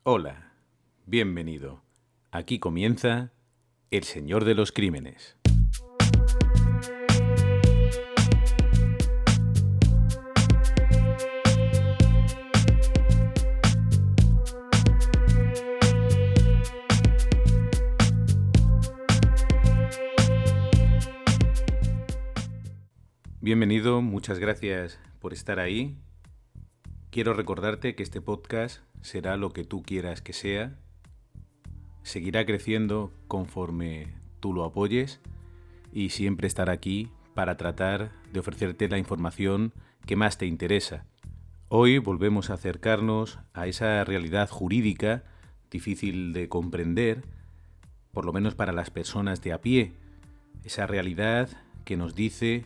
Hola, bienvenido. Aquí comienza El Señor de los Crímenes. Bienvenido, muchas gracias por estar ahí. Quiero recordarte que este podcast será lo que tú quieras que sea. Seguirá creciendo conforme tú lo apoyes y siempre estará aquí para tratar de ofrecerte la información que más te interesa. Hoy volvemos a acercarnos a esa realidad jurídica difícil de comprender, por lo menos para las personas de a pie. Esa realidad que nos dice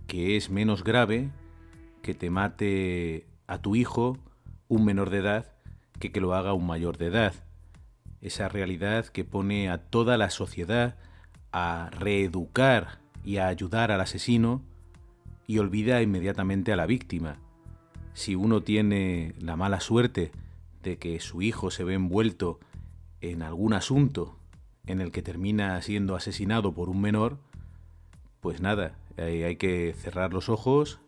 que es menos grave que te mate a tu hijo, un menor de edad, que lo haga un mayor de edad. Esa realidad que pone a toda la sociedad a reeducar y a ayudar al asesino y olvida inmediatamente a la víctima. Si uno tiene la mala suerte de que su hijo se ve envuelto en algún asunto en el que termina siendo asesinado por un menor, pues nada, hay que cerrar los ojos,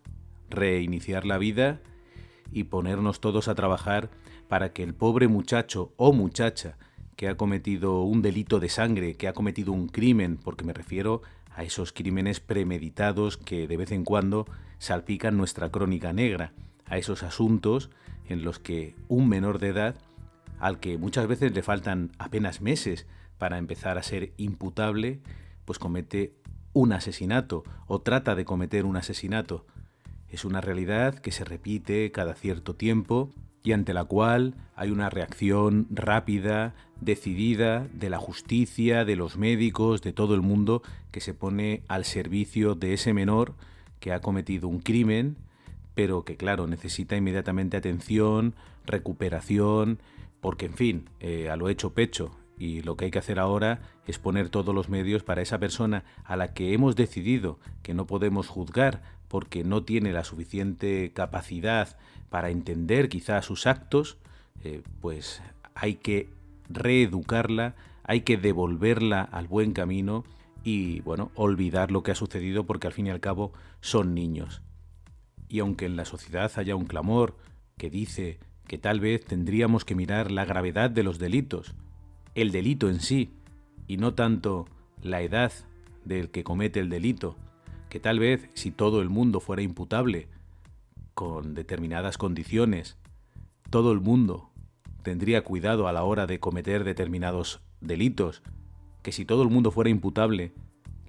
reiniciar la vida y ponernos todos a trabajar para que el pobre muchacho o muchacha que ha cometido un delito de sangre, que ha cometido un crimen, porque me refiero a esos crímenes premeditados que de vez en cuando salpican nuestra crónica negra, a esos asuntos en los que un menor de edad, al que muchas veces le faltan apenas meses para empezar a ser imputable, pues comete un asesinato o trata de cometer un asesinato. Es una realidad que se repite cada cierto tiempo y ante la cual hay una reacción rápida, decidida de la justicia, de los médicos, de todo el mundo que se pone al servicio de ese menor que ha cometido un crimen, pero que claro, necesita inmediatamente atención, recuperación, porque en fin, a lo hecho pecho. Y lo que hay que hacer ahora es poner todos los medios para esa persona a la que hemos decidido que no podemos juzgar porque no tiene la suficiente capacidad para entender quizás sus actos, pues hay que reeducarla, hay que devolverla al buen camino y, bueno, olvidar lo que ha sucedido porque al fin y al cabo son niños. Y aunque en la sociedad haya un clamor que dice que tal vez tendríamos que mirar la gravedad de los delitos, el delito en sí, y no tanto la edad del que comete el delito, que tal vez si todo el mundo fuera imputable con determinadas condiciones, todo el mundo tendría cuidado a la hora de cometer determinados delitos, que si todo el mundo fuera imputable,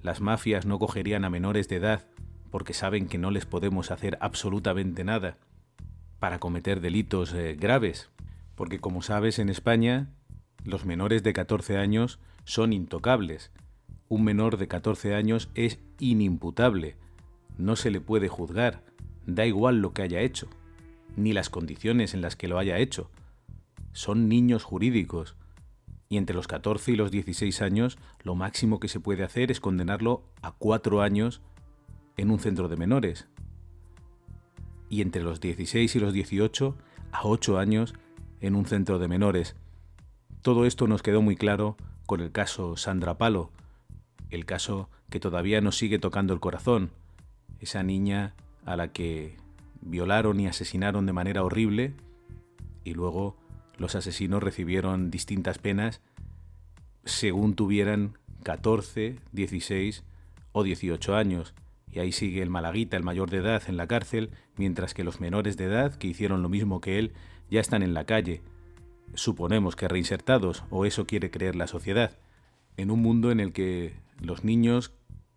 las mafias no cogerían a menores de edad porque saben que no les podemos hacer absolutamente nada para cometer delitos graves, porque como sabes en España los menores de 14 años son intocables. Un menor de 14 años es inimputable. No se le puede juzgar. Da igual lo que haya hecho, ni las condiciones en las que lo haya hecho. Son niños jurídicos. Y entre los 14 y los 16 años, lo máximo que se puede hacer es condenarlo a 4 años en un centro de menores. Y entre los 16 y los 18, a 8 años en un centro de menores. Todo esto nos quedó muy claro con el caso Sandra Palo, el caso que todavía nos sigue tocando el corazón, esa niña a la que violaron y asesinaron de manera horrible y luego los asesinos recibieron distintas penas según tuvieran 14, 16 o 18 años. Y ahí sigue el malaguita, el mayor de edad, en la cárcel, mientras que los menores de edad, que hicieron lo mismo que él, ya están en la calle. Suponemos que reinsertados, o eso quiere creer la sociedad, en un mundo en el que los niños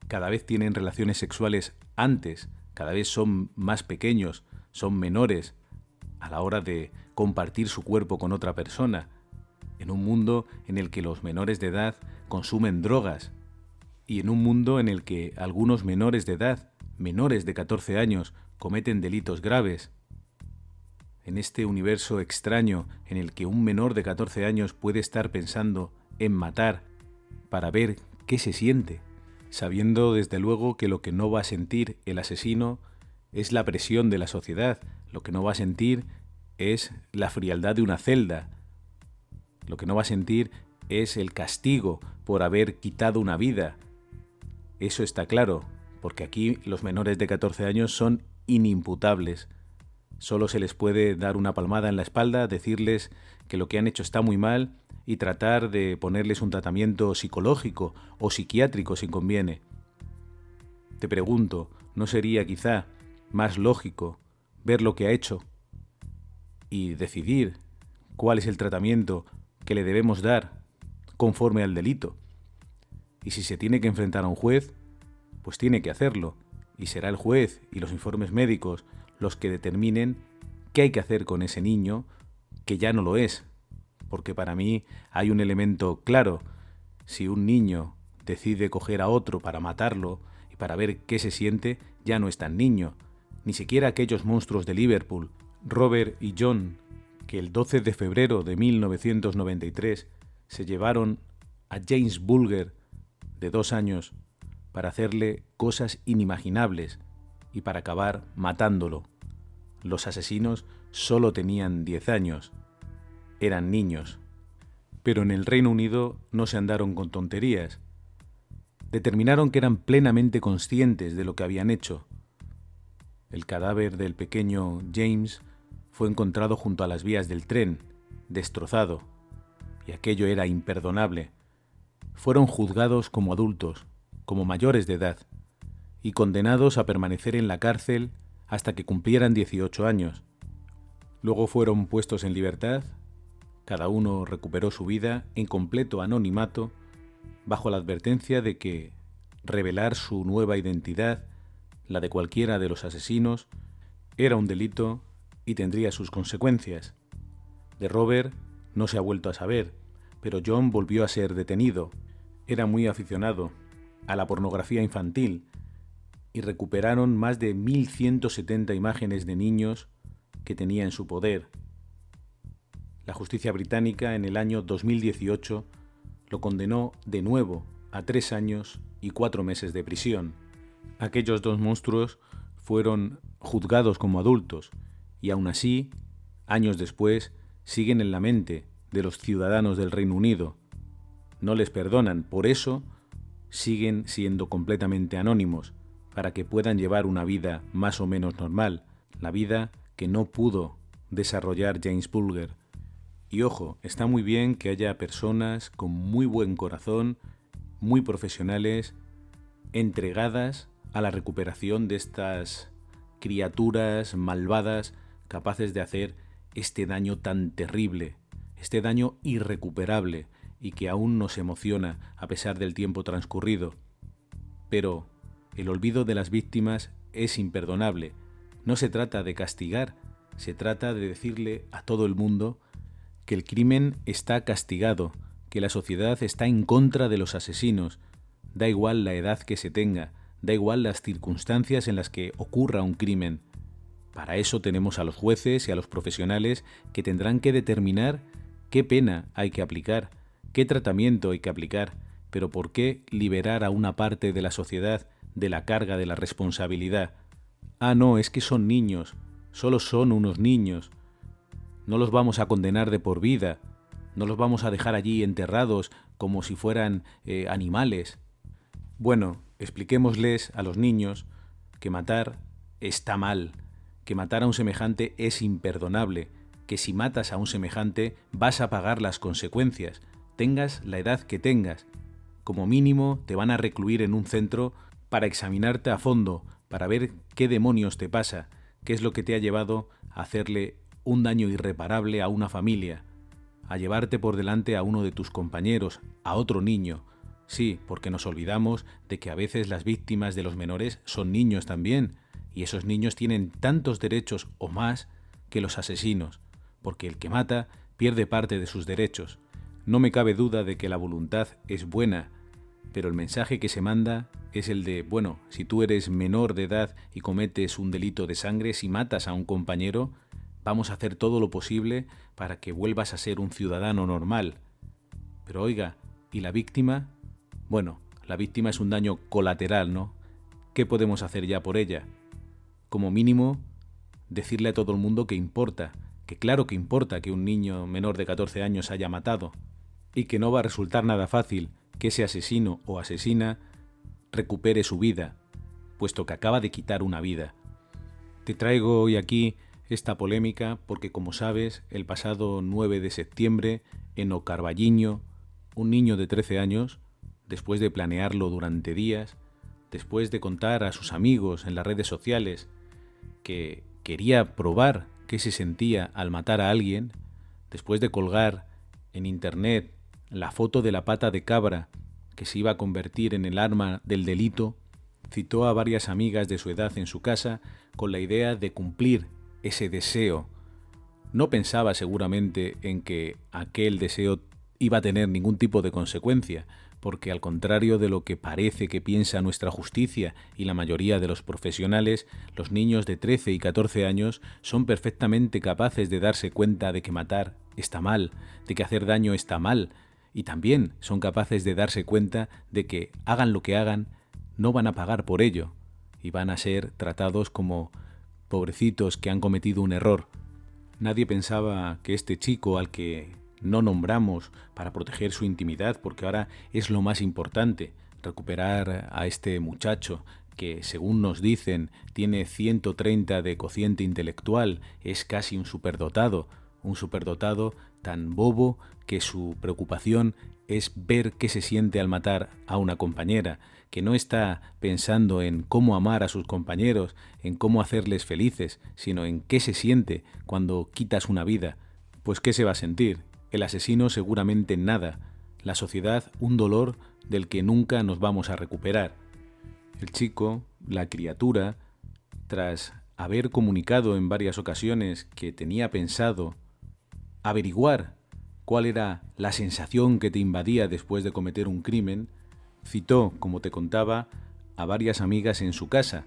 cada vez tienen relaciones sexuales antes, cada vez son más pequeños, son menores a la hora de compartir su cuerpo con otra persona, en un mundo en el que los menores de edad consumen drogas y en un mundo en el que algunos menores de edad, menores de 14 años, cometen delitos graves. En este universo extraño en el que un menor de 14 años puede estar pensando en matar para ver qué se siente, sabiendo desde luego que lo que no va a sentir el asesino es la presión de la sociedad, lo que no va a sentir es la frialdad de una celda, Lo que no va a sentir es el castigo por haber quitado una vida. Eso está claro, porque aquí los menores de 14 años son inimputables. Solo se les puede dar una palmada en la espalda, decirles que lo que han hecho está muy mal y tratar de ponerles un tratamiento psicológico o psiquiátrico si conviene. Te pregunto, ¿no sería quizá más lógico ver lo que ha hecho y decidir cuál es el tratamiento que le debemos dar conforme al delito? Y si se tiene que enfrentar a un juez, pues tiene que hacerlo, y será el juez y los informes médicos los que determinen qué hay que hacer con ese niño, que ya no lo es, porque para mí hay un elemento claro: si un niño decide coger a otro para matarlo y para ver qué se siente, ya no es tan niño. Ni siquiera aquellos monstruos de Liverpool, Robert y John, que el 12 de febrero de 1993 se llevaron a James Bulger, de 2 años, para hacerle cosas inimaginables y para acabar matándolo. Los asesinos solo tenían 10 años. Eran niños. Pero en el Reino Unido no se andaron con tonterías. Determinaron que eran plenamente conscientes de lo que habían hecho. El cadáver del pequeño James fue encontrado junto a las vías del tren, destrozado, y aquello era imperdonable. Fueron juzgados como adultos, como mayores de edad, y condenados a permanecer en la cárcel hasta que cumplieran 18 años. Luego fueron puestos en libertad, cada uno recuperó su vida en completo anonimato, bajo la advertencia de que revelar su nueva identidad, la de cualquiera de los asesinos, era un delito y tendría sus consecuencias. De Robert no se ha vuelto a saber, pero John volvió a ser detenido. Era muy aficionado a la pornografía infantil y recuperaron más de 1.170 imágenes de niños que tenía en su poder. La justicia británica en el año 2018 lo condenó de nuevo a 3 años y 4 meses de prisión. Aquellos 2 monstruos fueron juzgados como adultos y aún así, años después, siguen en la mente de los ciudadanos del Reino Unido. No les perdonan, por eso siguen siendo completamente anónimos, para que puedan llevar una vida más o menos normal, la vida que no pudo desarrollar James Bulger. Y ojo, está muy bien que haya personas con muy buen corazón, muy profesionales, entregadas a la recuperación de estas criaturas malvadas capaces de hacer este daño tan terrible, este daño irrecuperable y que aún nos emociona a pesar del tiempo transcurrido. Pero el olvido de las víctimas es imperdonable. No se trata de castigar, se trata de decirle a todo el mundo que el crimen está castigado, que la sociedad está en contra de los asesinos. Da igual la edad que se tenga, da igual las circunstancias en las que ocurra un crimen. Para eso tenemos a los jueces y a los profesionales que tendrán que determinar qué pena hay que aplicar, qué tratamiento hay que aplicar, pero ¿por qué liberar a una parte de la sociedad de la carga de la responsabilidad? Ah, no, es que son niños, solo son unos niños. No los vamos a condenar de por vida, no los vamos a dejar allí enterrados como si fueran animales. Bueno, expliquémosles a los niños que matar está mal, que matar a un semejante es imperdonable, que si matas a un semejante vas a pagar las consecuencias, tengas la edad que tengas. Como mínimo te van a recluir en un centro para examinarte a fondo, para ver qué demonios te pasa, qué es lo que te ha llevado a hacerle un daño irreparable a una familia, a llevarte por delante a uno de tus compañeros, a otro niño. Sí, porque nos olvidamos de que a veces las víctimas de los menores son niños también, y esos niños tienen tantos derechos o más que los asesinos, porque el que mata pierde parte de sus derechos. No me cabe duda de que la voluntad es buena, pero el mensaje que se manda es el de, bueno, si tú eres menor de edad y cometes un delito de sangre, si matas a un compañero, vamos a hacer todo lo posible para que vuelvas a ser un ciudadano normal. Pero oiga, ¿y la víctima? Bueno, la víctima es un daño colateral, ¿no? ¿Qué podemos hacer ya por ella? Como mínimo, decirle a todo el mundo que importa que claro que importa que un niño menor de 14 años haya matado, y que no va a resultar nada fácil que ese asesino o asesina recupere su vida, puesto que acaba de quitar una vida. Te traigo hoy aquí esta polémica porque, como sabes, el pasado 9 de septiembre, en O Carballiño, un niño de 13 años, después de planearlo durante días, después de contar a sus amigos en las redes sociales que quería probar qué se sentía al matar a alguien, después de colgar en internet la foto de la pata de cabra que se iba a convertir en el arma del delito, citó a varias amigas de su edad en su casa con la idea de cumplir ese deseo. No pensaba seguramente en que aquel deseo iba a tener ningún tipo de consecuencia, porque al contrario de lo que parece que piensa nuestra justicia y la mayoría de los profesionales, los niños de 13 y 14 años son perfectamente capaces de darse cuenta de que matar está mal, de que hacer daño está mal, y también son capaces de darse cuenta de que hagan lo que hagan, no van a pagar por ello, y van a ser tratados como pobrecitos que han cometido un error. Nadie pensaba que este chico, al que no nombramos para proteger su intimidad, porque ahora es lo más importante, recuperar a este muchacho que, según nos dicen, tiene 130 de cociente intelectual, es casi un superdotado tan bobo que su preocupación es ver qué se siente al matar a una compañera, que no está pensando en cómo amar a sus compañeros, en cómo hacerles felices, sino en qué se siente cuando quitas una vida. Pues ¿qué se va a sentir? El asesino seguramente nada, la sociedad un dolor del que nunca nos vamos a recuperar. El chico, la criatura, tras haber comunicado en varias ocasiones que tenía pensado averiguar cuál era la sensación que te invadía después de cometer un crimen, citó, como te contaba, a varias amigas en su casa.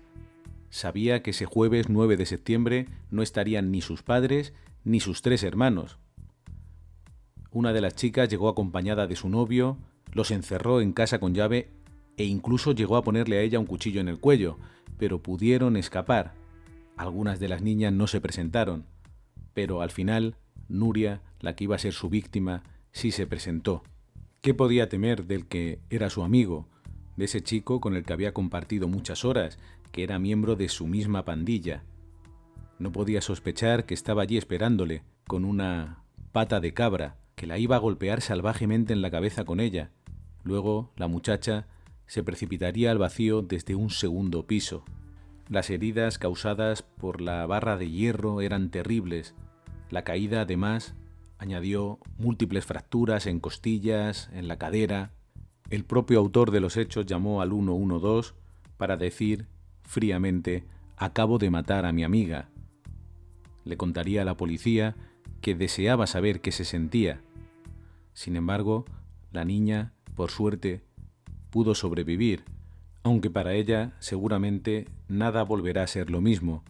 Sabía que ese jueves 9 de septiembre no estarían ni sus padres ni sus 3 hermanos. Una de las chicas llegó acompañada de su novio, los encerró en casa con llave e incluso llegó a ponerle a ella un cuchillo en el cuello, pero pudieron escapar. Algunas de las niñas no se presentaron, pero al final Nuria, la que iba a ser su víctima, sí se presentó. ¿Qué podía temer del que era su amigo, de ese chico con el que había compartido muchas horas, que era miembro de su misma pandilla? No podía sospechar que estaba allí esperándole, con una pata de cabra, que la iba a golpear salvajemente en la cabeza con ella. Luego, la muchacha se precipitaría al vacío desde un segundo piso. Las heridas causadas por la barra de hierro eran terribles. La caída, además, añadió múltiples fracturas en costillas, en la cadera. El propio autor de los hechos llamó al 112 para decir, fríamente, acabo de matar a mi amiga. Le contaría a la policía que deseaba saber qué se sentía. Sin embargo, la niña, por suerte, pudo sobrevivir, aunque para ella seguramente nada volverá a ser lo mismo.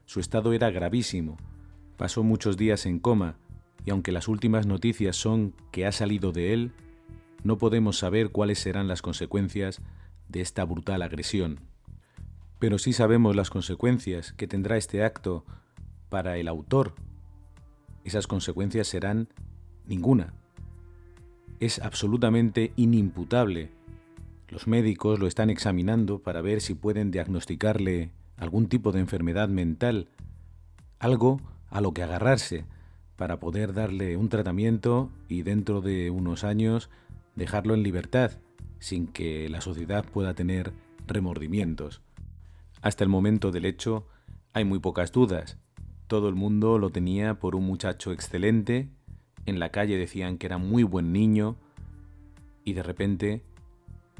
Su estado era gravísimo. Pasó muchos días en coma, y aunque las últimas noticias son que ha salido de él, no podemos saber cuáles serán las consecuencias de esta brutal agresión. Pero sí sabemos las consecuencias que tendrá este acto para el autor. Esas consecuencias serán ninguna. Es absolutamente inimputable. Los médicos lo están examinando para ver si pueden diagnosticarle algún tipo de enfermedad mental, algo a lo que agarrarse para poder darle un tratamiento y dentro de unos años dejarlo en libertad, sin que la sociedad pueda tener remordimientos. Hasta el momento del hecho hay muy pocas dudas. Todo el mundo lo tenía por un muchacho excelente, en la calle decían que era muy buen niño, y de repente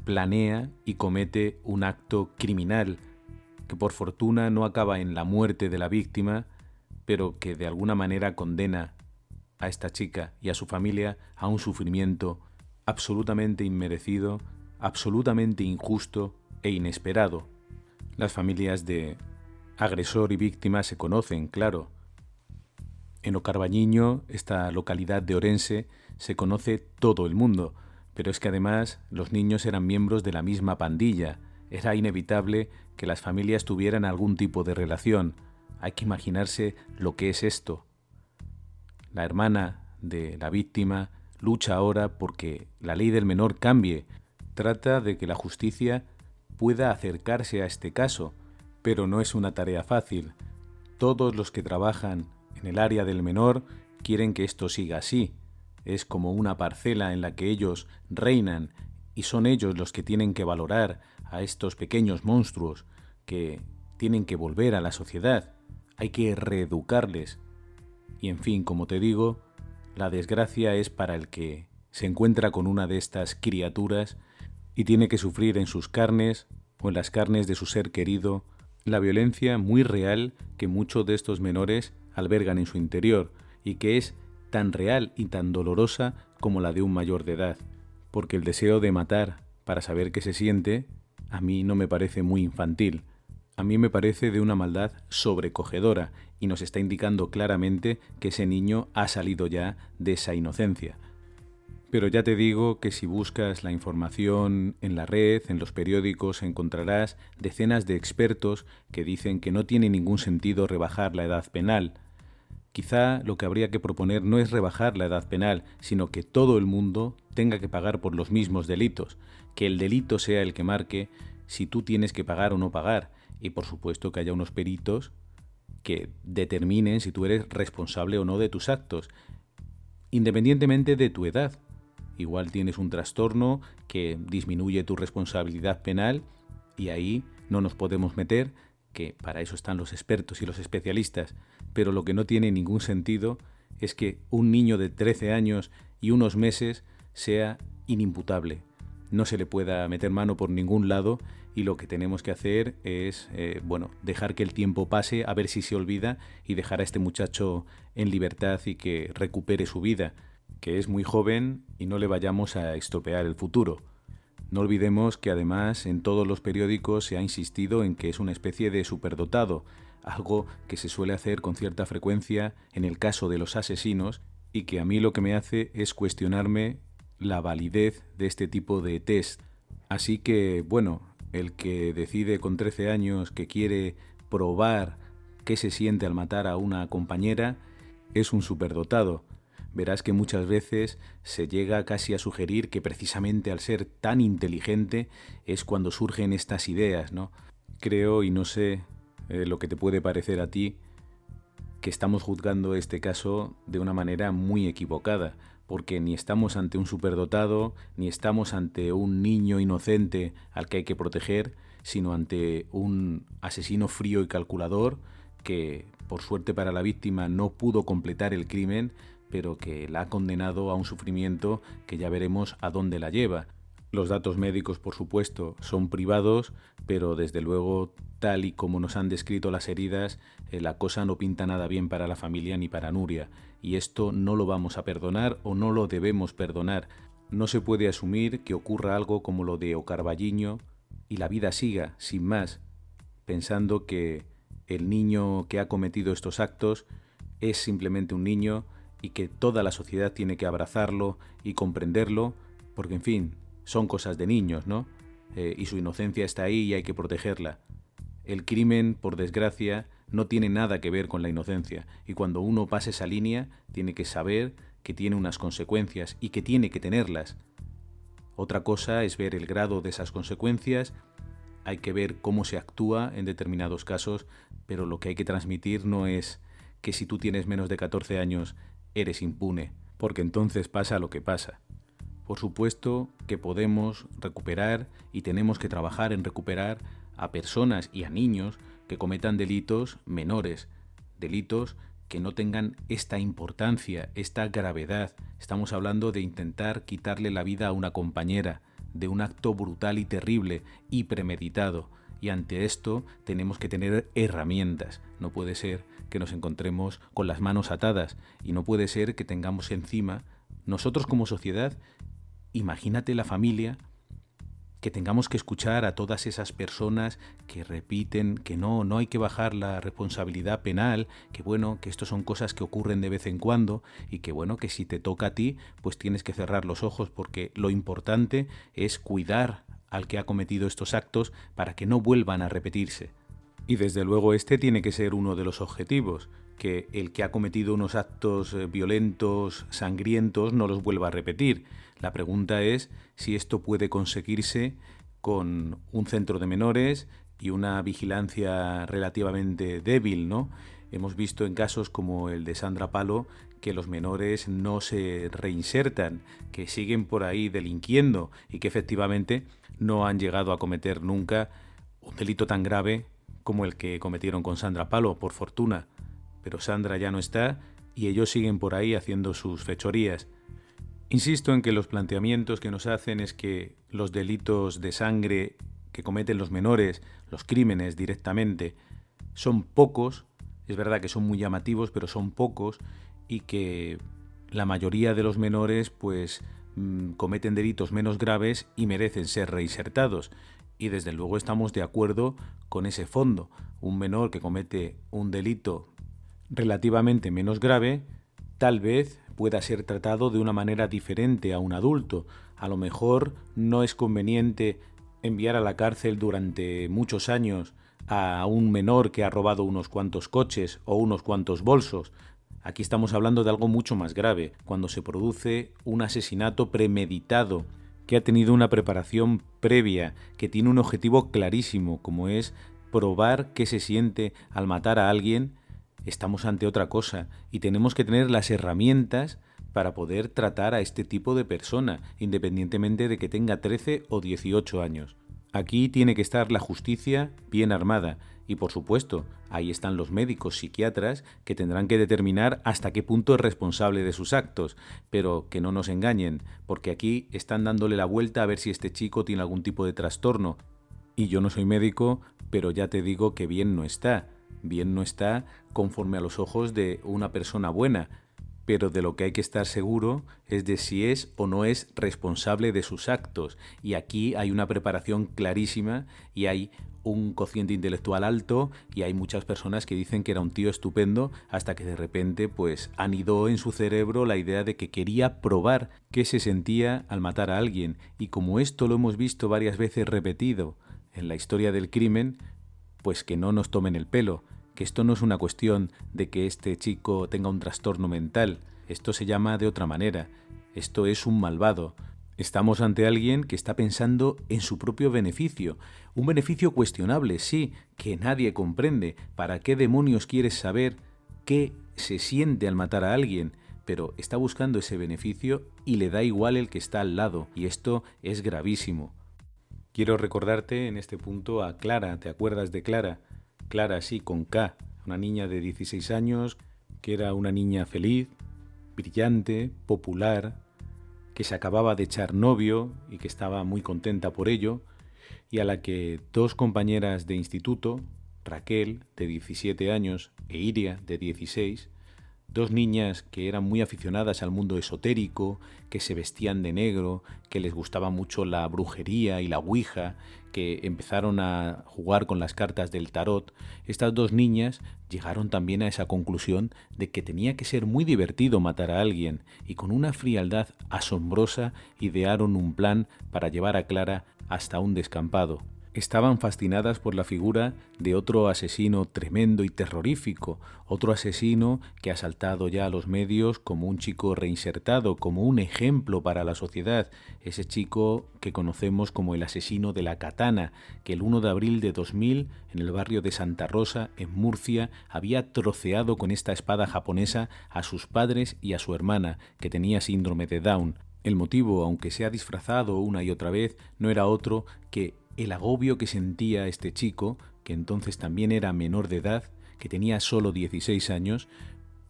planea y comete un acto criminal que por fortuna no acaba en la muerte de la víctima, pero que de alguna manera condena a esta chica y a su familia a un sufrimiento absolutamente inmerecido, absolutamente injusto e inesperado. Las familias de agresor y víctima se conocen, claro. En O Carballiño, esta localidad de Orense, se conoce todo el mundo, pero es que además los niños eran miembros de la misma pandilla. Era inevitable que las familias tuvieran algún tipo de relación. Hay que imaginarse lo que es esto. la hermana de la víctima, lucha ahora porque la ley del menor cambie. Trata de que la justicia pueda acercarse a este caso, pero no es una tarea fácil. Todos los que trabajan en el área del menor quieren que esto siga así. Es como una parcela en la que ellos reinan y son ellos los que tienen que valorar a estos pequeños monstruos que tienen que volver a la sociedad. Hay que reeducarles. Y en fin, como te digo, la desgracia es para el que se encuentra con una de estas criaturas y tiene que sufrir en sus carnes o en las carnes de su ser querido la violencia muy real que muchos de estos menores albergan en su interior y que es tan real y tan dolorosa como la de un mayor de edad. Porque el deseo de matar para saber qué se siente a mí no me parece muy infantil. A mí me parece de una maldad sobrecogedora y nos está indicando claramente que ese niño ha salido ya de esa inocencia. Pero ya te digo que si buscas la información en la red, en los periódicos, encontrarás decenas de expertos que dicen que no tiene ningún sentido rebajar la edad penal. Quizá lo que habría que proponer no es rebajar la edad penal, sino que todo el mundo tenga que pagar por los mismos delitos, que el delito sea el que marque si tú tienes que pagar o no pagar, y por supuesto que haya unos peritos que determinen si tú eres responsable o no de tus actos, independientemente de tu edad. Igual tienes un trastorno que disminuye tu responsabilidad penal y ahí no nos podemos meter, que para eso están los expertos y los especialistas, pero lo que no tiene ningún sentido es que un niño de 13 años y unos meses sea inimputable. No se le pueda meter mano por ningún lado y lo que tenemos que hacer es dejar que el tiempo pase, a ver si se olvida y dejar a este muchacho en libertad y que recupere su vida, que es muy joven y no le vayamos a estropear el futuro. No olvidemos que además en todos los periódicos se ha insistido en que es una especie de superdotado, algo que se suele hacer con cierta frecuencia en el caso de los asesinos y que a mí lo que me hace es cuestionarme la validez de este tipo de test. Así que, el que decide con 13 años que quiere probar qué se siente al matar a una compañera es un superdotado. Verás que muchas veces se llega casi a sugerir que precisamente al ser tan inteligente es cuando surgen estas ideas, ¿no? Creo, y no sé lo que te puede parecer a ti, que estamos juzgando este caso de una manera muy equivocada, porque ni estamos ante un superdotado, ni estamos ante un niño inocente al que hay que proteger, sino ante un asesino frío y calculador que, por suerte para la víctima, no pudo completar el crimen, pero que la ha condenado a un sufrimiento que ya veremos a dónde la lleva. Los datos médicos, por supuesto, son privados, pero desde luego, tal y como nos han descrito las heridas, la cosa no pinta nada bien para la familia ni para Nuria, y esto no lo vamos a perdonar o no lo debemos perdonar. No se puede asumir que ocurra algo como lo de Ocarballiño y la vida siga, sin más, pensando que el niño que ha cometido estos actos es simplemente un niño y que toda la sociedad tiene que abrazarlo y comprenderlo, porque en fin, son cosas de niños, ¿no? Y su inocencia está ahí y hay que protegerla. El crimen, por desgracia, no tiene nada que ver con la inocencia, y cuando uno pasa esa línea, tiene que saber que tiene unas consecuencias y que tiene que tenerlas. Otra cosa es ver el grado de esas consecuencias, hay que ver cómo se actúa en determinados casos, pero lo que hay que transmitir no es que si tú tienes menos de 14 años eres impune, porque entonces pasa lo que pasa. Por supuesto que podemos recuperar y tenemos que trabajar en recuperar a personas y a niños que cometan delitos menores, delitos que no tengan esta importancia, esta gravedad. Estamos hablando de intentar quitarle la vida a una compañera, de un acto brutal y terrible y premeditado. Y ante esto tenemos que tener herramientas. No puede ser que nos encontremos con las manos atadas y no puede ser que tengamos encima, nosotros como sociedad, imagínate la familia, que tengamos que escuchar a todas esas personas que repiten que no hay que bajar la responsabilidad penal, que esto son cosas que ocurren de vez en cuando y que que si te toca a ti, pues tienes que cerrar los ojos porque lo importante es cuidar al que ha cometido estos actos para que no vuelvan a repetirse. Y desde luego este tiene que ser uno de los objetivos, que el que ha cometido unos actos violentos, sangrientos, no los vuelva a repetir. La pregunta es si esto puede conseguirse con un centro de menores y una vigilancia relativamente débil, ¿no? Hemos visto en casos como el de Sandra Palo que los menores no se reinsertan, que siguen por ahí delinquiendo y que efectivamente no han llegado a cometer nunca un delito tan grave como el que cometieron con Sandra Palo, por fortuna. Pero Sandra ya no está y ellos siguen por ahí haciendo sus fechorías. Insisto en que los planteamientos que nos hacen es que los delitos de sangre que cometen los menores, los crímenes directamente, son pocos. Es verdad que son muy llamativos, pero son pocos, y que la mayoría de los menores pues cometen delitos menos graves y merecen ser reinsertados. Y desde luego estamos de acuerdo con ese fondo. Un menor que comete un delito relativamente menos grave, tal vez pueda ser tratado de una manera diferente a un adulto. A lo mejor no es conveniente enviar a la cárcel durante muchos años a un menor que ha robado unos cuantos coches o unos cuantos bolsos. Aquí estamos hablando de algo mucho más grave, cuando se produce un asesinato premeditado, que ha tenido una preparación previa, que tiene un objetivo clarísimo, como es probar qué se siente al matar a alguien. Estamos ante otra cosa y tenemos que tener las herramientas para poder tratar a este tipo de persona, independientemente de que tenga 13 o 18 años. Aquí tiene que estar la justicia bien armada y, por supuesto, ahí están los médicos psiquiatras que tendrán que determinar hasta qué punto es responsable de sus actos, pero que no nos engañen, porque aquí están dándole la vuelta a ver si este chico tiene algún tipo de trastorno. Y yo no soy médico, pero ya te digo que bien no está conforme a los ojos de una persona buena, pero de lo que hay que estar seguro es de si es o no es responsable de sus actos, y aquí hay una preparación clarísima y hay un cociente intelectual alto y hay muchas personas que dicen que era un tío estupendo hasta que de repente pues anidó en su cerebro la idea de que quería probar qué se sentía al matar a alguien, y como esto lo hemos visto varias veces repetido en la historia del crimen, pues que no nos tomen el pelo, que esto no es una cuestión de que este chico tenga un trastorno mental, esto se llama de otra manera, esto es un malvado. Estamos ante alguien que está pensando en su propio beneficio, un beneficio cuestionable, sí, que nadie comprende. ¿Para qué demonios quieres saber qué se siente al matar a alguien? Pero está buscando ese beneficio y le da igual el que está al lado, y esto es gravísimo. Quiero recordarte en este punto a Clara. ¿Te acuerdas de Clara? Clara, sí, con K, una niña de 16 años, que era una niña feliz, brillante, popular, que se acababa de echar novio y que estaba muy contenta por ello, y a la que dos compañeras de instituto, Raquel, de 17 años, e Iria, de 16, dos niñas que eran muy aficionadas al mundo esotérico, que se vestían de negro, que les gustaba mucho la brujería y la ouija, que empezaron a jugar con las cartas del tarot. Estas dos niñas llegaron también a esa conclusión de que tenía que ser muy divertido matar a alguien, y con una frialdad asombrosa idearon un plan para llevar a Clara hasta un descampado. Estaban fascinadas por la figura de otro asesino tremendo y terrorífico, otro asesino que ha saltado ya a los medios como un chico reinsertado, como un ejemplo para la sociedad, ese chico que conocemos como el asesino de la katana, que el 1 de abril de 2000, en el barrio de Santa Rosa, en Murcia, había troceado con esta espada japonesa a sus padres y a su hermana, que tenía síndrome de Down. El motivo, aunque se ha disfrazado una y otra vez, no era otro que el agobio que sentía este chico, que entonces también era menor de edad, que tenía solo 16 años,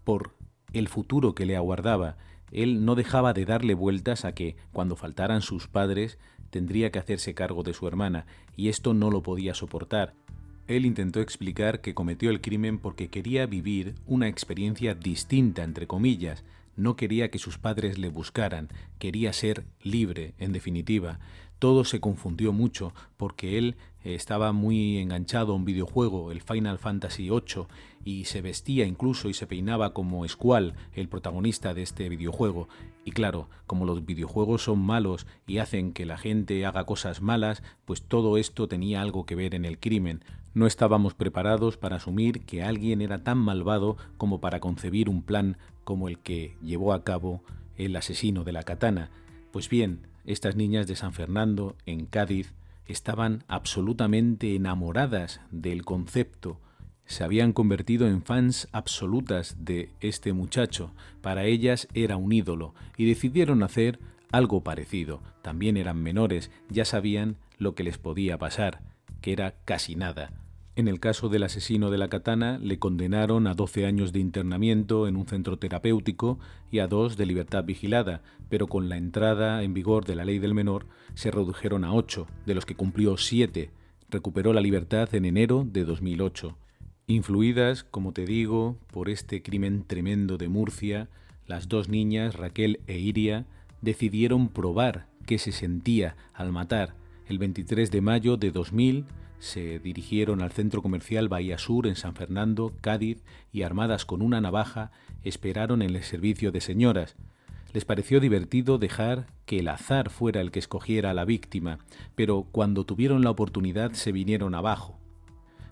por el futuro que le aguardaba. Él no dejaba de darle vueltas a que, cuando faltaran sus padres, tendría que hacerse cargo de su hermana, y esto no lo podía soportar. Él intentó explicar que cometió el crimen porque quería vivir una experiencia distinta, entre comillas. No quería que sus padres le buscaran, quería ser libre, en definitiva. Todo se confundió mucho porque él estaba muy enganchado a un videojuego, el Final Fantasy VIII, y se vestía incluso y se peinaba como Squall, el protagonista de este videojuego. Y claro, como los videojuegos son malos y hacen que la gente haga cosas malas, pues todo esto tenía algo que ver en el crimen. No estábamos preparados para asumir que alguien era tan malvado como para concebir un plan como el que llevó a cabo el asesino de la katana. Pues bien, estas niñas de San Fernando, en Cádiz, estaban absolutamente enamoradas del concepto. Se habían convertido en fans absolutas de este muchacho. Para ellas era un ídolo y decidieron hacer algo parecido. También eran menores, ya sabían lo que les podía pasar, que era casi nada. En el caso del asesino de la katana, le condenaron a 12 años de internamiento en un centro terapéutico y a 2 de libertad vigilada, pero con la entrada en vigor de la ley del menor se redujeron a 8, de los que cumplió 7. Recuperó la libertad en enero de 2008. Influidas, como te digo, por este crimen tremendo de Murcia, las 2 niñas, Raquel e Iria, decidieron probar qué se sentía al matar. El 23 de mayo de 2000 se dirigieron al centro comercial Bahía Sur en San Fernando, Cádiz, y armadas con una navaja esperaron en el servicio de señoras. Les pareció divertido dejar que el azar fuera el que escogiera a la víctima, pero cuando tuvieron la oportunidad se vinieron abajo.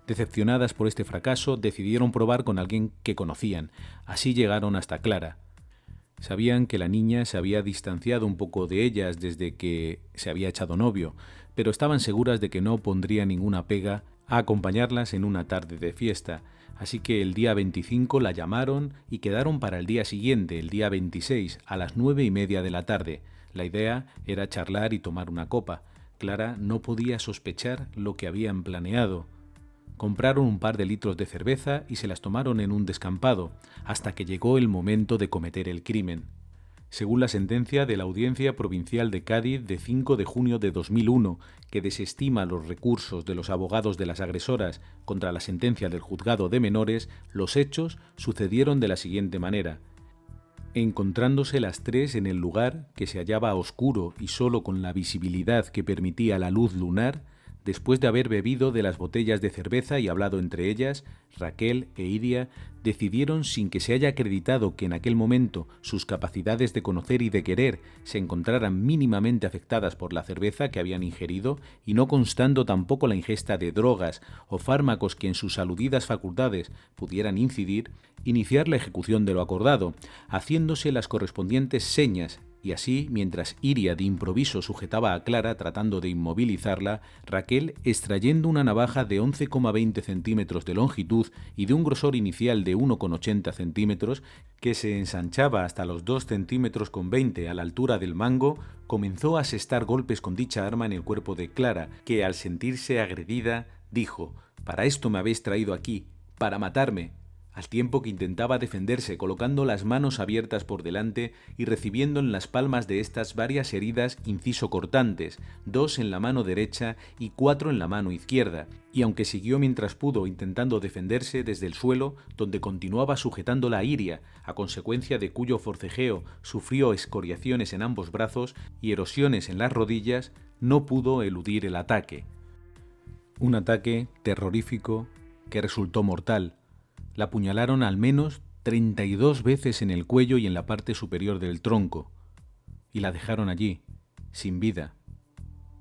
Decepcionadas por este fracaso, decidieron probar con alguien que conocían. Así llegaron hasta Clara. Sabían que la niña se había distanciado un poco de ellas desde que se había echado novio, pero estaban seguras de que no pondría ninguna pega a acompañarlas en una tarde de fiesta. Así que el día 25 la llamaron y quedaron para el día siguiente, el día 26, a las 9:30 de la tarde. La idea era charlar y tomar una copa. Clara no podía sospechar lo que habían planeado. Compraron un par de litros de cerveza y se las tomaron en un descampado, hasta que llegó el momento de cometer el crimen. Según la sentencia de la Audiencia Provincial de Cádiz de 5 de junio de 2001, que desestima los recursos de los abogados de las agresoras contra la sentencia del juzgado de menores, los hechos sucedieron de la siguiente manera. Encontrándose las 3 en el lugar, que se hallaba a oscuro y solo con la visibilidad que permitía la luz lunar, después de haber bebido de las botellas de cerveza y hablado entre ellas, Raquel e Iria decidieron, sin que se haya acreditado que en aquel momento sus capacidades de conocer y de querer se encontraran mínimamente afectadas por la cerveza que habían ingerido y no constando tampoco la ingesta de drogas o fármacos que en sus aludidas facultades pudieran incidir, iniciar la ejecución de lo acordado, haciéndose las correspondientes señas. Y así, mientras Iria de improviso sujetaba a Clara tratando de inmovilizarla, Raquel, extrayendo una navaja de 11,20 centímetros de longitud y de un grosor inicial de 1,80 centímetros, que se ensanchaba hasta los 2,20 centímetros a la altura del mango, comenzó a asestar golpes con dicha arma en el cuerpo de Clara, que al sentirse agredida, dijo: «Para esto me habéis traído aquí, para matarme», al tiempo que intentaba defenderse colocando las manos abiertas por delante y recibiendo en las palmas de estas varias heridas inciso-cortantes, 2 en la mano derecha y 4 en la mano izquierda, y aunque siguió mientras pudo intentando defenderse desde el suelo, donde continuaba sujetándola a Iria, a consecuencia de cuyo forcejeo sufrió escoriaciones en ambos brazos y erosiones en las rodillas, no pudo eludir el ataque. Un ataque terrorífico que resultó mortal. La apuñalaron al menos 32 veces en el cuello y en la parte superior del tronco, y la dejaron allí, sin vida.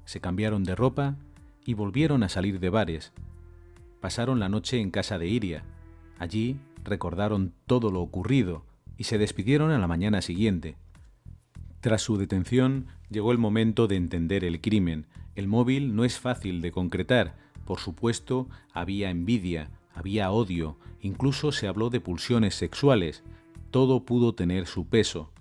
Se cambiaron de ropa y volvieron a salir de bares. Pasaron la noche en casa de Iria. Allí recordaron todo lo ocurrido y se despidieron a la mañana siguiente. Tras su detención, llegó el momento de entender el crimen. El móvil no es fácil de concretar. Por supuesto, había envidia, había odio, incluso se habló de pulsiones sexuales. Todo pudo tener su peso.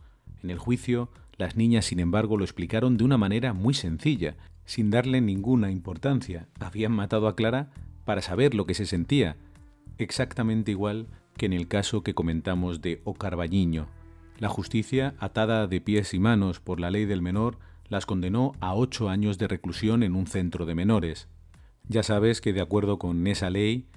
En el juicio, las niñas, sin embargo, lo explicaron de una manera muy sencilla, sin darle ninguna importancia. Habían matado a Clara para saber lo que se sentía, exactamente igual que en el caso que comentamos de O Carballiño. La justicia, atada de pies y manos por la ley del menor, las condenó a 8 años de reclusión en un centro de menores. Ya sabes que de acuerdo con esa ley,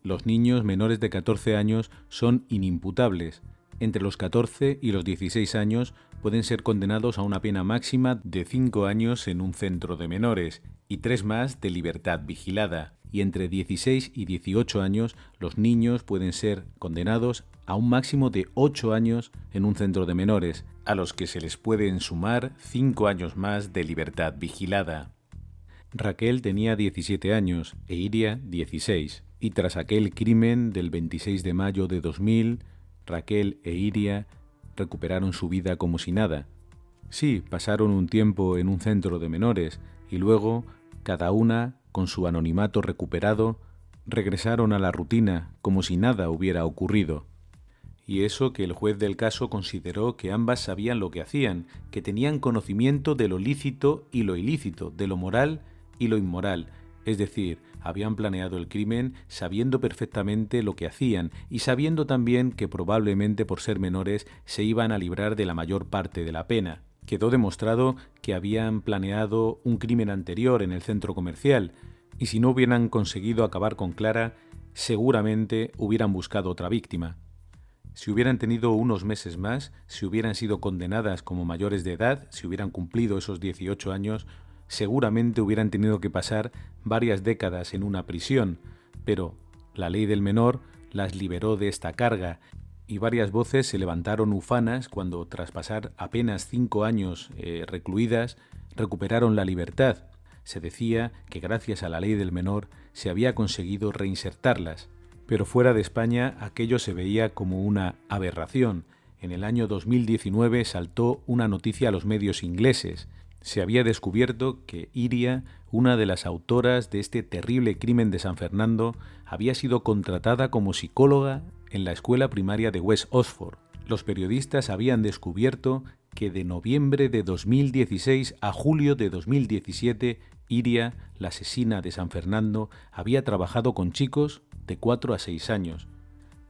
los niños menores de 14 años son inimputables. Entre los 14 y los 16 años pueden ser condenados a una pena máxima de 5 años en un centro de menores y 3 más de libertad vigilada. Y entre 16 y 18 años los niños pueden ser condenados a un máximo de 8 años en un centro de menores, a los que se les pueden sumar 5 años más de libertad vigilada. Raquel tenía 17 años e Iria 16, y tras aquel crimen del 26 de mayo de 2000, Raquel e Iria recuperaron su vida como si nada. Sí, pasaron un tiempo en un centro de menores y luego, cada una, con su anonimato recuperado, regresaron a la rutina como si nada hubiera ocurrido. Y eso que el juez del caso consideró que ambas sabían lo que hacían, que tenían conocimiento de lo lícito y lo ilícito, de lo moral y lo inmoral, es decir, habían planeado el crimen sabiendo perfectamente lo que hacían y sabiendo también que probablemente por ser menores se iban a librar de la mayor parte de la pena. Quedó demostrado que habían planeado un crimen anterior en el centro comercial y si no hubieran conseguido acabar con Clara, seguramente hubieran buscado otra víctima. Si hubieran tenido unos meses más, si hubieran sido condenadas como mayores de edad, si hubieran cumplido esos 18 años, seguramente hubieran tenido que pasar varias décadas en una prisión, pero la ley del menor las liberó de esta carga y varias voces se levantaron ufanas cuando, tras pasar apenas 5 años recluidas, recuperaron la libertad. Se decía que gracias a la ley del menor se había conseguido reinsertarlas. Pero fuera de España aquello se veía como una aberración. En el año 2019 saltó una noticia a los medios ingleses. Se había descubierto que Iria, una de las autoras de este terrible crimen de San Fernando, había sido contratada como psicóloga en la escuela primaria de West Oxford. Los periodistas habían descubierto que de noviembre de 2016 a julio de 2017, Iria, la asesina de San Fernando, había trabajado con chicos de 4 a 6 años.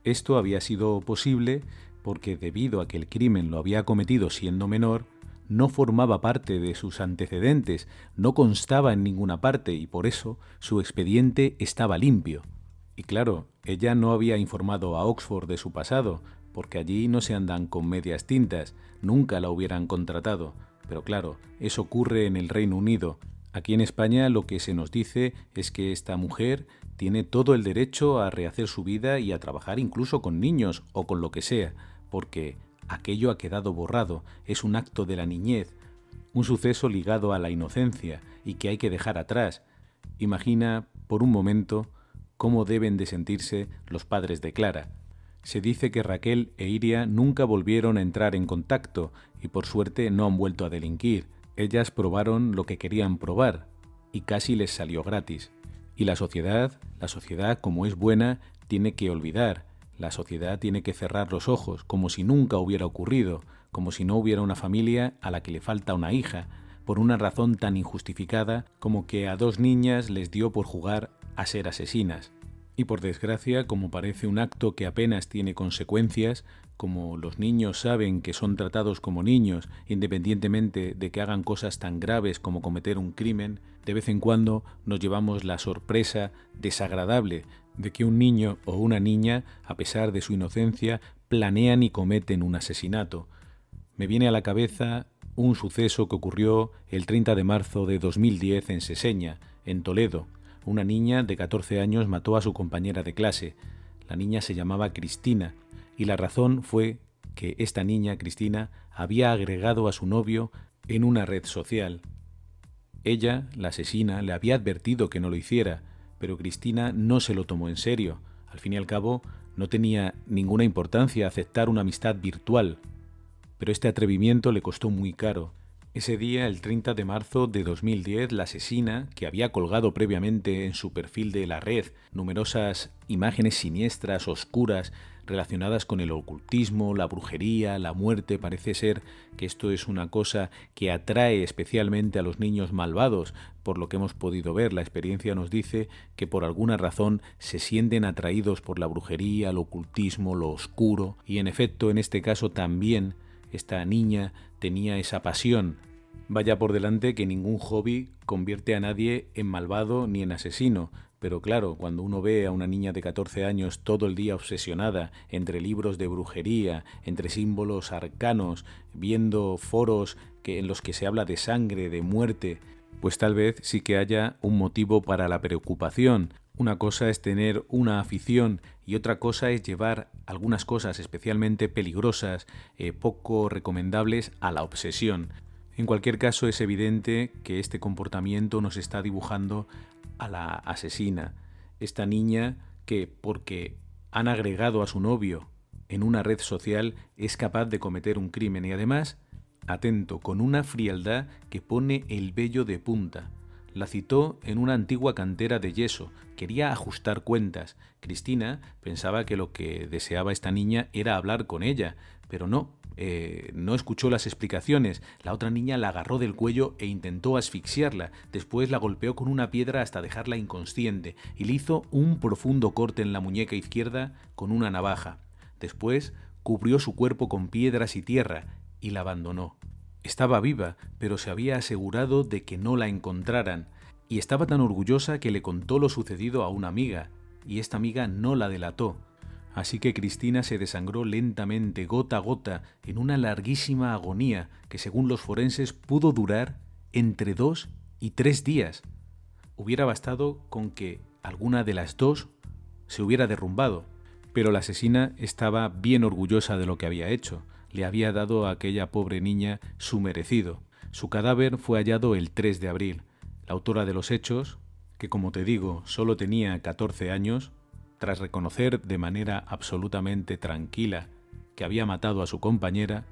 Esto había sido posible porque, debido a que el crimen lo había cometido siendo menor, no formaba parte de sus antecedentes, no constaba en ninguna parte y por eso su expediente estaba limpio. Y claro, ella no había informado a Oxford de su pasado, porque allí no se andan con medias tintas, nunca la hubieran contratado. Pero claro, eso ocurre en el Reino Unido. Aquí en España lo que se nos dice es que esta mujer tiene todo el derecho a rehacer su vida y a trabajar incluso con niños o con lo que sea, porque aquello ha quedado borrado, es un acto de la niñez, un suceso ligado a la inocencia y que hay que dejar atrás. Imagina, por un momento, cómo deben de sentirse los padres de Clara. Se dice que Raquel e Iria nunca volvieron a entrar en contacto y por suerte no han vuelto a delinquir. Ellas probaron lo que querían probar y casi les salió gratis. Y la sociedad como es buena, tiene que olvidar. La sociedad tiene que cerrar los ojos, como si nunca hubiera ocurrido, como si no hubiera una familia a la que le falta una hija, por una razón tan injustificada como que a 2 niñas les dio por jugar a ser asesinas. Y por desgracia, como parece un acto que apenas tiene consecuencias, como los niños saben que son tratados como niños, independientemente de que hagan cosas tan graves como cometer un crimen, de vez en cuando nos llevamos la sorpresa desagradable de que un niño o una niña, a pesar de su inocencia, planean y cometen un asesinato. Me viene a la cabeza un suceso que ocurrió el 30 de marzo de 2010 en Seseña, en Toledo. Una niña de 14 años mató a su compañera de clase. La niña se llamaba Cristina y la razón fue que esta niña, Cristina, había agregado a su novio en una red social. Ella, la asesina, le había advertido que no lo hiciera, pero Cristina no se lo tomó en serio. Al fin y al cabo, no tenía ninguna importancia aceptar una amistad virtual. Pero este atrevimiento le costó muy caro. Ese día, el 30 de marzo de 2010, la asesina, que había colgado previamente en su perfil de la red numerosas imágenes siniestras, oscuras, relacionadas con el ocultismo, la brujería, la muerte, parece ser que esto es una cosa que atrae especialmente a los niños malvados. Por lo que hemos podido ver, la experiencia nos dice que por alguna razón se sienten atraídos por la brujería, el ocultismo, lo oscuro, y en efecto, en este caso también, esta niña tenía esa pasión. Vaya por delante que ningún hobby convierte a nadie en malvado ni en asesino, pero claro, cuando uno ve a una niña de 14 años todo el día obsesionada entre libros de brujería, entre símbolos arcanos, viendo foros en los que se habla de sangre, de muerte, pues tal vez sí que haya un motivo para la preocupación. Una cosa es tener una afición y otra cosa es llevar algunas cosas especialmente peligrosas, poco recomendables, a la obsesión. En cualquier caso, es evidente que este comportamiento nos está dibujando a la asesina, esta niña que, porque han agregado a su novio en una red social, es capaz de cometer un crimen y además, atento, con una frialdad que pone el vello de punta. La citó en una antigua cantera de yeso, quería ajustar cuentas. Cristina pensaba que lo que deseaba esta niña era hablar con ella, pero no escuchó las explicaciones. La otra niña la agarró del cuello e intentó asfixiarla. Después la golpeó con una piedra hasta dejarla inconsciente y le hizo un profundo corte en la muñeca izquierda con una navaja. Después cubrió su cuerpo con piedras y tierra y la abandonó. Estaba viva, pero se había asegurado de que no la encontraran, y estaba tan orgullosa que le contó lo sucedido a una amiga, y esta amiga no la delató. Así que Cristina se desangró lentamente, gota a gota, en una larguísima agonía que, según los forenses, pudo durar entre 2 y 3 días. Hubiera bastado con que alguna de las dos se hubiera derrumbado, pero la asesina estaba bien orgullosa de lo que había hecho. Le había dado a aquella pobre niña su merecido. Su cadáver fue hallado el 3 de abril. La autora de los hechos, que como te digo solo tenía 14 años, tras reconocer de manera absolutamente tranquila que había matado a su compañera,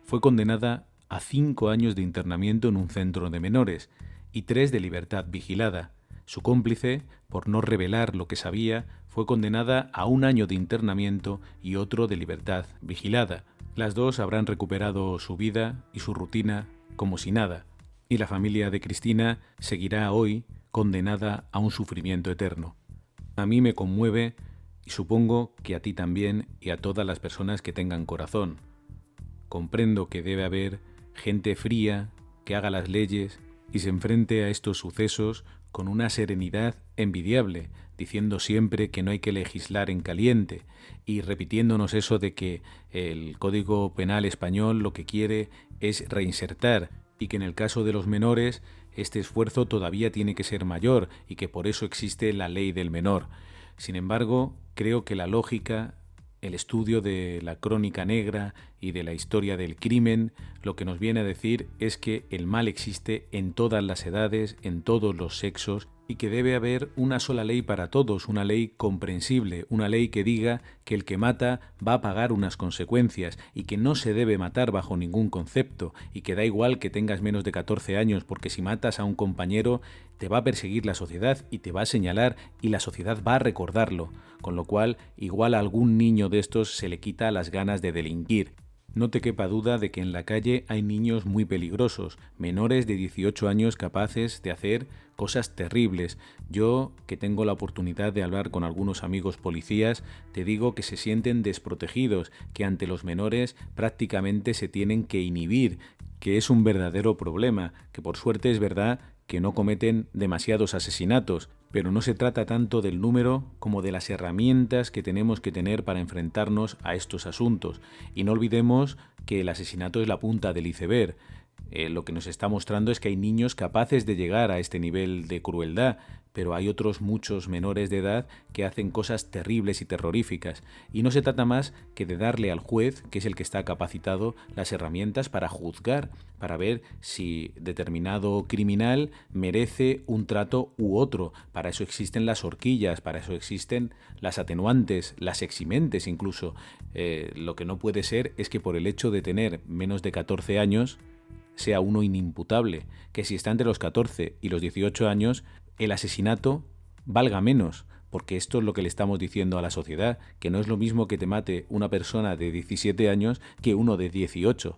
fue condenada a 5 años de internamiento en un centro de menores y 3 de libertad vigilada. Su cómplice, por no revelar lo que sabía, fue condenada a 1 año de internamiento y otro de libertad vigilada. Las dos habrán recuperado su vida y su rutina como si nada, y la familia de Cristina seguirá hoy condenada a un sufrimiento eterno. A mí me conmueve y supongo que a ti también y a todas las personas que tengan corazón. Comprendo que debe haber gente fría que haga las leyes y se enfrente a estos sucesos con una serenidad envidiable, diciendo siempre que no hay que legislar en caliente y repitiéndonos eso de que el Código Penal español lo que quiere es reinsertar y que en el caso de los menores este esfuerzo todavía tiene que ser mayor y que por eso existe la ley del menor. Sin embargo, creo que la lógica, el estudio de la crónica negra y de la historia del crimen, lo que nos viene a decir es que el mal existe en todas las edades, en todos los sexos, y que debe haber una sola ley para todos, una ley comprensible, una ley que diga que el que mata va a pagar unas consecuencias y que no se debe matar bajo ningún concepto y que da igual que tengas menos de 14 años porque si matas a un compañero te va a perseguir la sociedad y te va a señalar y la sociedad va a recordarlo, con lo cual igual a algún niño de estos se le quita las ganas de delinquir. No te quepa duda de que en la calle hay niños muy peligrosos, menores de 18 años capaces de hacer cosas terribles. Yo, que tengo la oportunidad de hablar con algunos amigos policías, te digo que se sienten desprotegidos, que ante los menores prácticamente se tienen que inhibir, que es un verdadero problema, que por suerte es verdad que no cometen demasiados asesinatos, pero no se trata tanto del número como de las herramientas que tenemos que tener para enfrentarnos a estos asuntos. Y no olvidemos que el asesinato es la punta del iceberg. Lo que nos está mostrando es que hay niños capaces de llegar a este nivel de crueldad, pero hay otros muchos menores de edad que hacen cosas terribles y terroríficas. Y no se trata más que de darle al juez, que es el que está capacitado, las herramientas para juzgar, para ver si determinado criminal merece un trato u otro. Para eso existen las horquillas, para eso existen las atenuantes, las eximentes incluso. Lo que no puede ser es que por el hecho de tener menos de 14 años sea uno inimputable, que si está entre los 14 y los 18 años, el asesinato valga menos, porque esto es lo que le estamos diciendo a la sociedad, que no es lo mismo que te mate una persona de 17 años que uno de 18.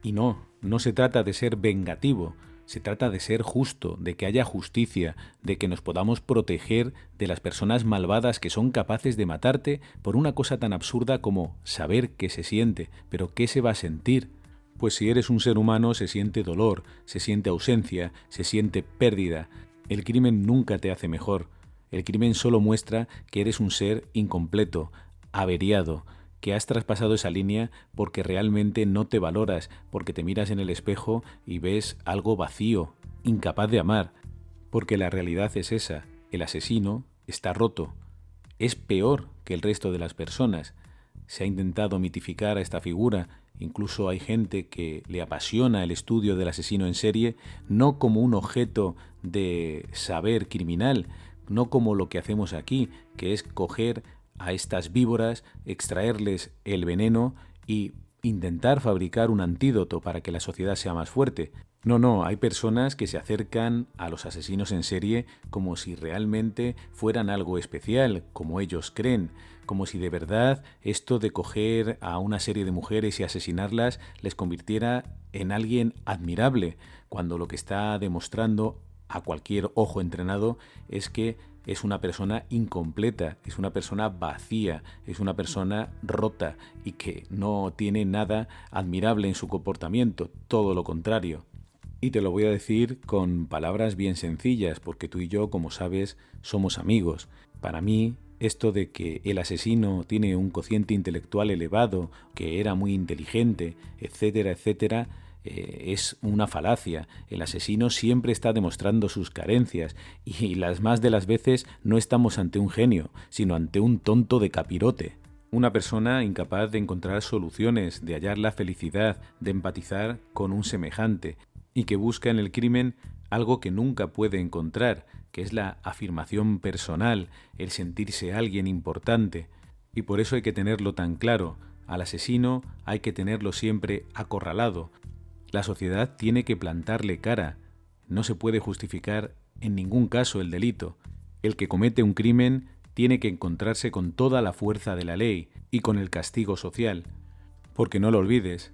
Y no se trata de ser vengativo, se trata de ser justo, de que haya justicia, de que nos podamos proteger de las personas malvadas que son capaces de matarte por una cosa tan absurda como saber qué se siente, pero ¿qué se va a sentir? Pues si eres un ser humano se siente dolor, se siente ausencia, se siente pérdida. El crimen nunca te hace mejor. El crimen solo muestra que eres un ser incompleto, averiado, que has traspasado esa línea porque realmente no te valoras, porque te miras en el espejo y ves algo vacío, incapaz de amar. Porque la realidad es esa, el asesino está roto. Es peor que el resto de las personas. Se ha intentado mitificar a esta figura incluso hay gente que le apasiona el estudio del asesino en serie, no como un objeto de saber criminal, no como lo que hacemos aquí, que es coger a estas víboras, extraerles el veneno y intentar fabricar un antídoto para que la sociedad sea más fuerte. No, hay personas que se acercan a los asesinos en serie como si realmente fueran algo especial, como ellos creen, como si de verdad esto de coger a una serie de mujeres y asesinarlas les convirtiera en alguien admirable, cuando lo que está demostrando a cualquier ojo entrenado es que es una persona incompleta, es una persona vacía, es una persona rota y que no tiene nada admirable en su comportamiento, todo lo contrario. Y te lo voy a decir con palabras bien sencillas, porque tú y yo, como sabes, somos amigos. Para mí, esto de que el asesino tiene un cociente intelectual elevado, que era muy inteligente, etcétera, etcétera, es una falacia. El asesino siempre está demostrando sus carencias y las más de las veces no estamos ante un genio, sino ante un tonto de capirote. Una persona incapaz de encontrar soluciones, de hallar la felicidad, de empatizar con un semejante y que busca en el crimen algo que nunca puede encontrar, que es la afirmación personal, el sentirse alguien importante. Y por eso hay que tenerlo tan claro. Al asesino hay que tenerlo siempre acorralado. La sociedad tiene que plantarle cara. No se puede justificar en ningún caso el delito. El que comete un crimen tiene que encontrarse con toda la fuerza de la ley y con el castigo social. Porque no lo olvides,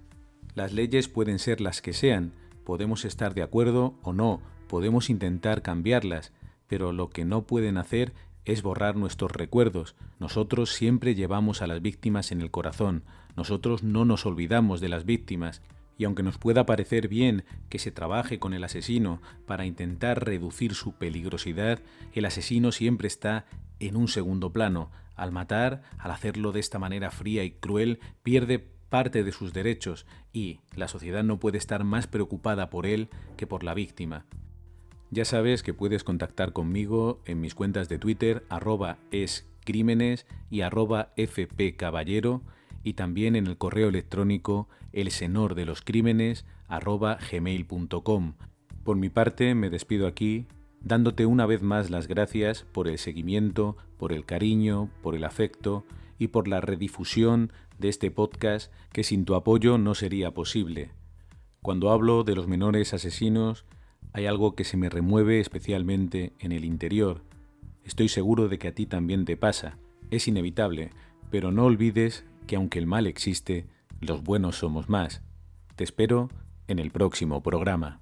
las leyes pueden ser las que sean, podemos estar de acuerdo o no, podemos intentar cambiarlas, pero lo que no pueden hacer es borrar nuestros recuerdos. Nosotros siempre llevamos a las víctimas en el corazón, nosotros no nos olvidamos de las víctimas. Y aunque nos pueda parecer bien que se trabaje con el asesino para intentar reducir su peligrosidad, el asesino siempre está en un segundo plano. Al matar, al hacerlo de esta manera fría y cruel, pierde parte de sus derechos y la sociedad no puede estar más preocupada por él que por la víctima. Ya sabes que puedes contactar conmigo en mis cuentas de Twitter @escrímenes y @fpcaballero y también en el correo electrónico elsenordeloscrímenes@gmail.com. Por mi parte me despido aquí dándote una vez más las gracias por el seguimiento, por el cariño, por el afecto y por la redifusión de este podcast que sin tu apoyo no sería posible. Cuando hablo de los menores asesinos, hay algo que se me remueve especialmente en el interior. Estoy seguro de que a ti también te pasa. Es inevitable, pero no olvides que aunque el mal existe, los buenos somos más. Te espero en el próximo programa.